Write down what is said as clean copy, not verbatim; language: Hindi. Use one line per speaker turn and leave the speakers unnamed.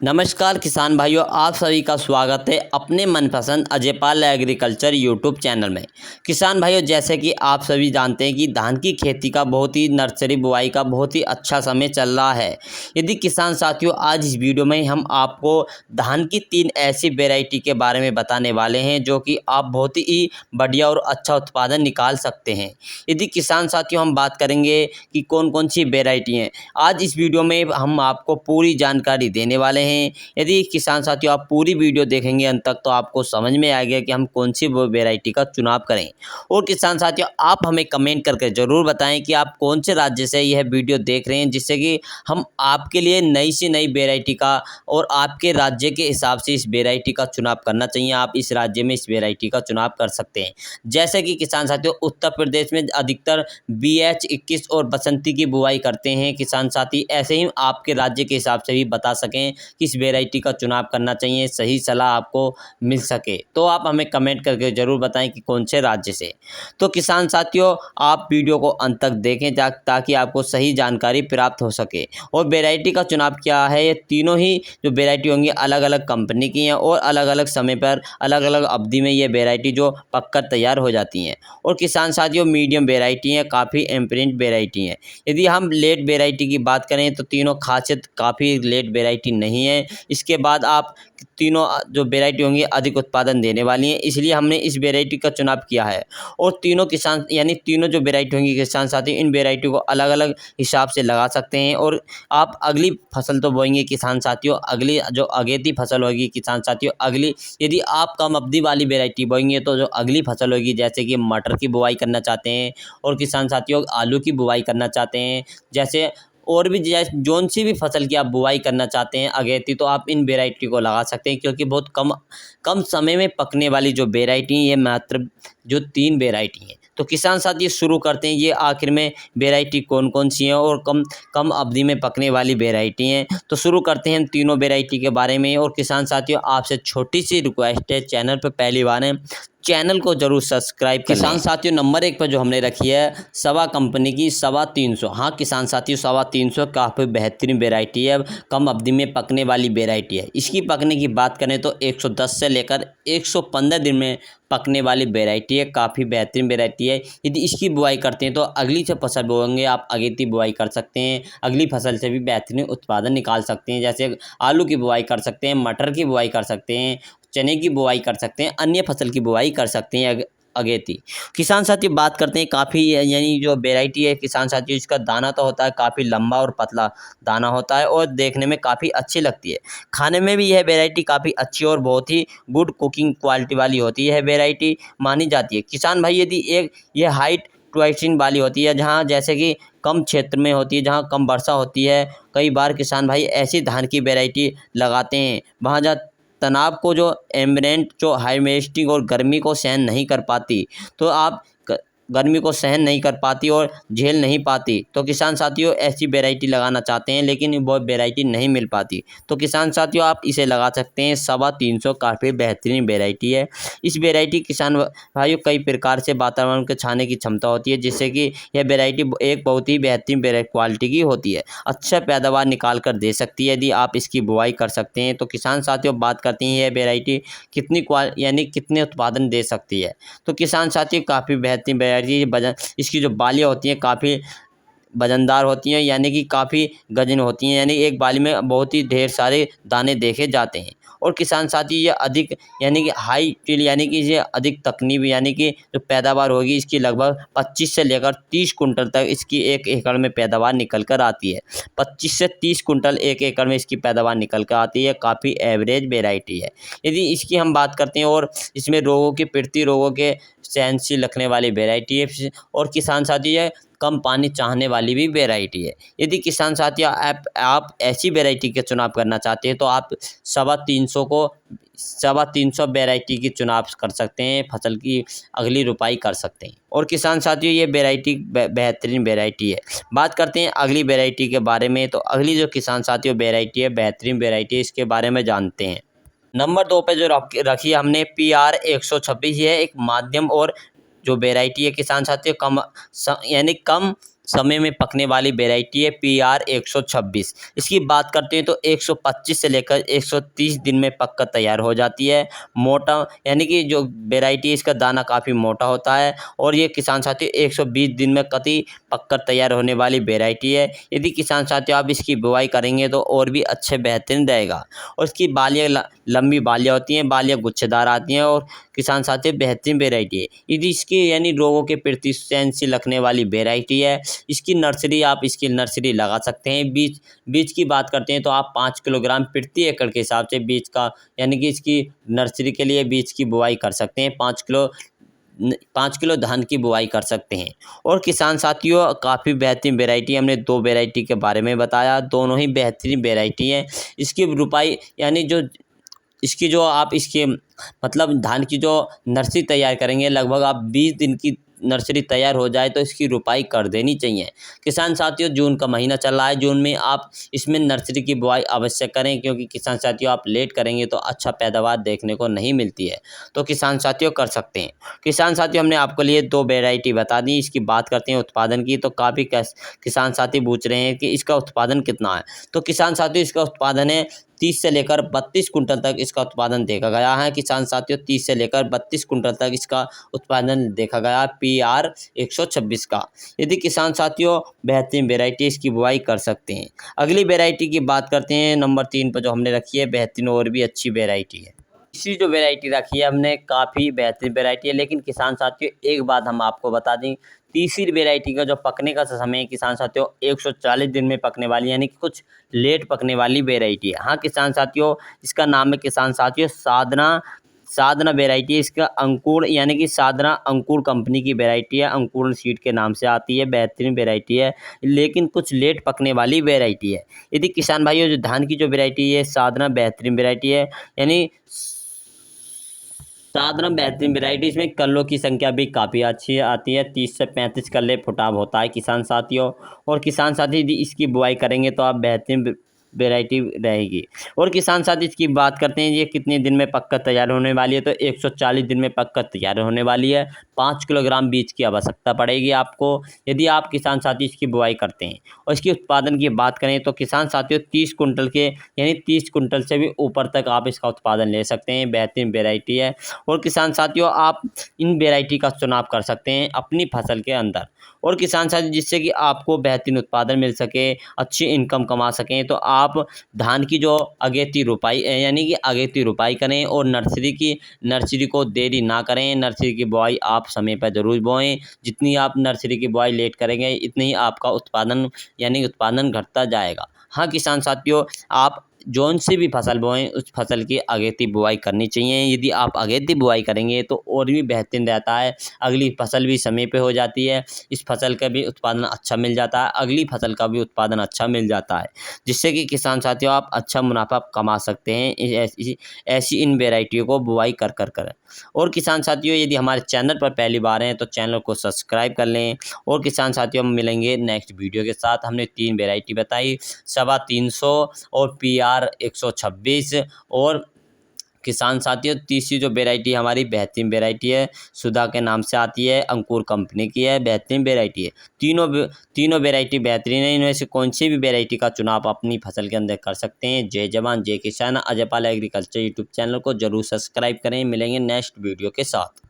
नमस्कार किसान भाइयों, आप सभी का स्वागत है अपने मनपसंद अजयपाल एग्रीकल्चर यूट्यूब चैनल में। किसान भाइयों, जैसे कि आप सभी जानते हैं कि धान की खेती का बहुत ही नर्सरी बुआई का बहुत ही अच्छा समय चल रहा है। यदि किसान साथियों, आज इस वीडियो में हम आपको धान की 3 ऐसी वेराइटी के बारे में बताने वाले हैं जो कि आप बहुत ही बढ़िया और अच्छा उत्पादन निकाल सकते हैं। यदि किसान साथियों, हम बात करेंगे कि कौन कौन सी वेराइटी हैं, आज इस वीडियो में हम आपको पूरी जानकारी देने वाले हैं। यदि किसान साथियों आप पूरी वीडियो देखेंगे अंत तक, तो आपको समझ में आएगा कि हम कौन सी वो वेराइटी का चुनाव करें। और किसान साथियों, आप हमें कमेंट करके ज़रूर बताएं कि आप कौन से राज्य से यह वीडियो देख रहे हैं, जिससे कि हम आपके लिए नई से नई वेराइटी का और आपके राज्य के हिसाब से इस वेराइटी का चुनाव करना चाहिए। आप इस राज्य में इस वेराइटी का चुनाव कर सकते हैं। जैसे कि किसान साथियों, उत्तर प्रदेश में अधिकतर BH21 और बसंती की बुआई करते हैं किसान साथी। ऐसे ही आपके राज्य के हिसाब से भी बता सकें किस वेराइटी का चुनाव करना चाहिए, सही सलाह आपको मिल सके, तो आप हमें कमेंट करके ज़रूर बताएं कि कौन से राज्य से। तो किसान साथियों, आप वीडियो को अंत तक देखें ताकि आपको सही जानकारी प्राप्त हो सके। और वेराइटी का चुनाव क्या है, ये तीनों ही जो वेराइटी होंगी अलग अलग कंपनी की हैं और अलग अलग समय पर अलग अलग अवधि में ये वेराइटी जो पककर तैयार हो जाती हैं। और किसान साथियों, मीडियम वेराइटी हैं, काफ़ी इम्प्रिंट वेराइटी हैं। यदि हम लेट वेराइटी की बात करें तो तीनों खासियत काफ़ी लेट वेराइटी नहीं है। इसके बाद आप तीनों जो वेराइटी होंगी अधिक उत्पादन देने वाली हैं, इसलिए हमने इस वेराइटी का चुनाव किया है। और तीनों किसान यानी तीनों जो वेराइटी होंगी किसान साथी, इन वेराइटी को अलग अलग हिसाब से लगा सकते हैं। और आप अगली फसल तो बोएंगे किसान साथियों, अगली जो अगेती फसल होगी किसान साथियों, अगली यदि आप कम अवधि वाली वेराइटी बोएंगे तो जो अगली फसल होगी, जैसे कि मटर की बुआई करना चाहते हैं और किसान साथियों आलू की बुआई करना चाहते हैं, जैसे और भी जैसे जौन सी भी फसल की आप बुआई करना चाहते हैं अगेती, तो आप इन वेराइटी को लगा सकते हैं, क्योंकि बहुत कम कम समय में पकने वाली जो वेराइटी है, ये मात्र जो 3 वेराइटी हैं। तो किसान साथी शुरू करते हैं, ये आखिर में वेराइटी कौन कौन सी हैं और कम कम अवधि में पकने वाली वेराइटी हैं। तो शुरू करते हैं तीनों वेराइटी के बारे में। और किसान साथियों, आपसे छोटी सी रिक्वेस्ट है, चैनल पर पहली बार है, चैनल को जरूर सब्सक्राइब कर लें। किसान साथियों, नंबर 1 पर जो हमने रखी है सवा कंपनी की सवा 300। हाँ किसान साथियों, सवा 300 काफ़ी बेहतरीन वेराइटी है, कम अवधि में पकने वाली वेराइटी है। इसकी पकने की बात करें तो 110 से लेकर 115 दिन में पकने वाली वेराइटी है, काफ़ी बेहतरीन वेराइटी है। यदि इसकी बुआई करते हैं तो अगली से फसल बोएंगे आप अगेती बुआई कर सकते हैं, अगली फसल से भी बेहतरीन उत्पादन निकाल सकते हैं। जैसे आलू की बुआई कर सकते हैं, मटर की बुआई कर सकते हैं, चने की बुआई कर सकते हैं, अन्य फसल की बुआई कर सकते हैं अगेती। किसान साथी बात करते हैं, काफ़ी यानी जो वेराइटी है किसान साथी, इसका दाना तो होता है काफ़ी लंबा और पतला दाना होता है और देखने में काफ़ी अच्छी लगती है। खाने में भी यह वेराइटी काफ़ी अच्छी और बहुत ही गुड कुकिंग क्वालिटी वाली होती है, वेराइटी मानी जाती है। किसान भाई, यदि एक ये हाइट ट्वाइसिन वाली होती है, जहाँ जैसे कि कम क्षेत्र में होती है, जहाँ कम वर्षा होती है, कई बार किसान भाई ऐसी धान की वेराइटी लगाते हैं वहाँ जहाँ तनाव को जो एम्बिएंट जो हार्वेस्टिंग और गर्मी को सहन नहीं कर पाती, तो आप गर्मी को सहन नहीं कर पाती और झेल नहीं पाती, तो किसान साथियों ऐसी वेराइटी लगाना चाहते हैं लेकिन वो वेराइटी नहीं मिल पाती, तो किसान साथियों आप इसे लगा सकते हैं। सवा 300 काफ़ी बेहतरीन वेराइटी है। इस वेराइटी किसान भाइयों कई प्रकार से वातावरण के छाने की क्षमता होती है, जिससे कि यह वेराइटी एक बहुत ही बेहतरीन क्वालिटी की होती है, अच्छा पैदावार निकाल कर दे सकती है यदि आप इसकी बुआई कर सकते हैं। तो किसान साथियों बात करते हैं यह वेराइटी कितनी यानी कितने उत्पादन दे सकती है, तो किसान साथियों काफ़ी बेहतरीन वेराइटी। इसकी जो बालियाँ होती हैं काफ़ी वजनदार होती हैं, यानी कि काफ़ी गजन होती हैं, यानी एक बाली में बहुत ही ढेर सारे दाने देखे जाते हैं। और किसान साथी ये अधिक यानी कि हाई टिल यानी कि ये अधिक तकनीक यानी कि जो पैदावार होगी इसकी लगभग 25 से लेकर 30 कुंटल तक इसकी 1 एकड़ में पैदावार निकल कर आती है। 25 से 30 कुंटल 1 एकड़ में इसकी पैदावार निकल कर आती है, काफ़ी एवरेज वेराइटी है। यदि इसकी हम बात करते हैं और इसमें रोगों के प्रति रोगों के सहनशील रखने वाली वेराइटी है। और किसान साथी ये कम पानी चाहने वाली भी वेराइटी है। यदि किसान साथी आप ऐसी वेराइटी के चुनाव करना चाहते हैं तो आप सवा 300 वेराइटी की चुनाव कर सकते हैं, फसल की अगली रुपाई कर सकते हैं। और किसान साथियों ये वेराइटी बेहतरीन वेराइटी है। बात करते हैं अगली वेराइटी के बारे में, तो अगली जो किसान साथियों वेराइटी है बेहतरीन वेराइटी है, इसके बारे में जानते हैं। नंबर 2 पे जो रखी है हमने PR 126, है एक माध्यम और जो वेराइटी है किसान साथियों यानी कम समय में पकने वाली वेराइटी है PR 126। इसकी बात करते हैं तो 125 से लेकर 130 दिन में पककर तैयार हो जाती है। मोटा यानी कि जो वेराइटी है इसका दाना काफ़ी मोटा होता है और ये किसान साथियों 120 दिन में कतई पककर तैयार होने वाली वेराइटी है। यदि किसान साथियों आप इसकी बुआई करेंगे तो और भी अच्छे बेहतरीन रहेगा। और इसकी बालियाँ लंबी बालियाँ होती हैं, बालियाँ गुच्छेदार आती हैं और किसान साथियों बेहतरीन वेराइटी है। यदि इसकी यानी रोगों के प्रति सहनशील रखने वाली वेराइटी है। इसकी नर्सरी लगा सकते हैं। बीज की बात करते हैं तो आप 5 किलोग्राम प्रति एकड़ के हिसाब से बीज का यानी कि इसकी नर्सरी के लिए बीज की बुआई कर सकते हैं। 5 किलो धान की बुआई कर सकते हैं। और किसान साथियों काफ़ी बेहतरीन वेराइटी, हमने 2 वेराइटी के बारे में बताया, दोनों ही बेहतरीन वेराइटी हैं। इसकी रुपाई यानी जो इसकी जो आप इसके मतलब धान की जो नर्सरी तैयार करेंगे, लगभग आप 20 दिन की नर्सरी तैयार हो जाए तो इसकी रुपाई कर देनी चाहिए। किसान साथियों जून का महीना चल रहा है, जून में आप इसमें नर्सरी की बुआई अवश्य करें, क्योंकि किसान साथियों आप लेट करेंगे तो अच्छा पैदावार देखने को नहीं मिलती है। तो किसान साथियों कर सकते हैं। किसान साथियों हमने आपको लिए 2 वेराइटी बता दी। इसकी बात करते हैं उत्पादन की, तो काफ़ी किसान साथी पूछ रहे हैं कि इसका उत्पादन कितना है। तो किसान साथियों इसका उत्पादन है 30 से लेकर 32 कुंटल तक इसका उत्पादन देखा गया है। किसान साथियों 30 से लेकर 32 कुंटल तक इसका उत्पादन देखा गया है PR 126 का। यदि किसान साथियों बेहतरीन वेराइटी इसकी बुआई कर सकते हैं। अगली वेराइटी की बात करते हैं, नंबर 3 पर जो हमने रखी है बेहतरीन और भी अच्छी वेराइटी है। इसी जो वेराइटी रखी है हमने काफ़ी बेहतरीन वेराइटी है, लेकिन किसान साथियों एक बात हम आपको बता दें, तीसरी वेराइटी का जो पकने का समय है किसान साथियों 140 दिन में पकने वाली, यानी कि कुछ लेट पकने वाली वेराइटी है। हाँ किसान साथियों इसका नाम है किसान साथियों साधना वेराइटी है। इसका अंकुर यानी कि साधना अंकुर कंपनी की वेराइटी है, अंकुरण सीड के नाम से आती है। बेहतरीन वेराइटी है, लेकिन कुछ लेट पकने वाली वेराइटी है। यदि किसान भाइयों जो धान की जो वेराइटी है साधना बेहतरीन वेराइटी है, यानी साधारण बेहतरीन वेराइटी, इसमें कल्लों की संख्या भी काफ़ी अच्छी आती है। 30 से 35 कल्ले फुटाव होता है किसान साथियों। और किसान साथी यदि इसकी बुआई करेंगे तो आप बेहतरीन वेराइटी रहेगी। और किसान साथी इसकी बात करते हैं ये कितने दिन में पककर तैयार होने वाली है, तो 140 दिन में पककर तैयार होने वाली है। 5 किलोग्राम बीज की आवश्यकता पड़ेगी आपको यदि आप किसान साथी इसकी बुआई करते हैं। और इसके उत्पादन की बात करें तो किसान साथियों 30 कुंटल के यानी 30 कुंटल से भी ऊपर तक आप इसका उत्पादन ले सकते हैं। बेहतरीन वेराइटी है। और किसान साथियों आप इन वेराइटी का चुनाव कर सकते हैं अपनी फसल के अंदर। और किसान साथी जिससे कि आपको बेहतरीन उत्पादन मिल सके, अच्छी इनकम कमा सकें, तो आप धान की जो अगेती रुपाई यानी कि अगेती रुपाई करें और नर्सरी को देरी ना करें। नर्सरी की बुआई आप समय पर ज़रूर बोएं। जितनी आप नर्सरी की बुआई लेट करेंगे इतनी ही आपका उत्पादन घटता जाएगा। हाँ किसान साथियों आप जौन सी भी फसल बोएं उस फसल की अगेती बुआई करनी चाहिए। यदि आप अगेती बुआई करेंगे तो और भी बेहतरीन रहता है, अगली फसल भी समय पे हो जाती है, इस फसल का भी उत्पादन अच्छा मिल जाता है, अगली फसल का भी उत्पादन अच्छा मिल जाता है, जिससे कि किसान साथियों आप अच्छा मुनाफा कमा सकते हैं ऐसी इन वेराइटियों को बुआई कर। और किसान साथियों यदि हमारे चैनल पर पहली बार हैं तो चैनल को सब्सक्राइब कर लें। और किसान साथियों हम मिलेंगे नेक्स्ट वीडियो के साथ। हमने 3 वेराइटी बताई, 325 और PR 126। और किसान साथियों तीसरी जो वेराइटी हमारी बेहतरीन वेराइटी है, सुधा के नाम से आती है, अंकुर कंपनी की है, बेहतरीन वेराइटी है। तीनों वेराइटी बेहतरीन है। इनमें से कौन सी भी वेराइटी का चुनाव अपनी फसल के अंदर कर सकते हैं। जय जवान जय किसान। Ajay Pal agriculture YouTube channel को जरूर सब्सक्राइब करें। मिलेंगे नेक्स्ट वीडियो के साथ।